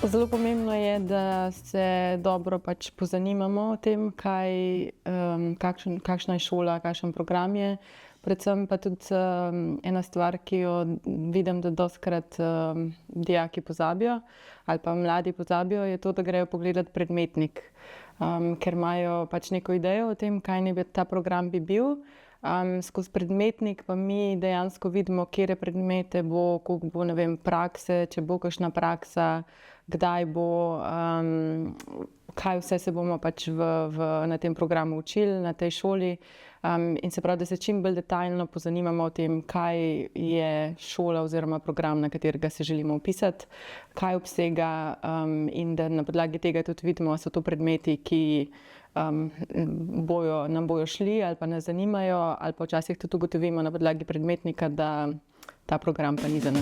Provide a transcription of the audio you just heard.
Zelo pomembno je, da se dobro pač pozanimamo o tem, kakšna je šola, kakšen program je. Predvsem pa tudi ena stvar, ki jo vidim, da dostikrat dijaki pozabijo ali pa mladi pozabijo, je to, da grejo pogledat predmetnik. Ker imajo pač neko idejo o tem, kaj naj bi ta program bil. Skozi predmetnik pa mi dejansko vidimo, katere predmete bo, koliko bo, ne vem, prakse, če bo kakšna praksa, kdaj bo, kaj vse se bomo pač na tem programu učili, na tej šoli. In se pravi, da se čim bolj detajlno pozanimamo o tem, kaj je šola oziroma program, na katerega se želimo vpisati, kaj obsega, in da na podlagi tega tudi vidimo, a so to predmeti, ki nam bojo šli ali pa nas zanimajo, ali pa včasih tudi ugotovimo na podlagi predmetnika, da ta program pa ni za nas.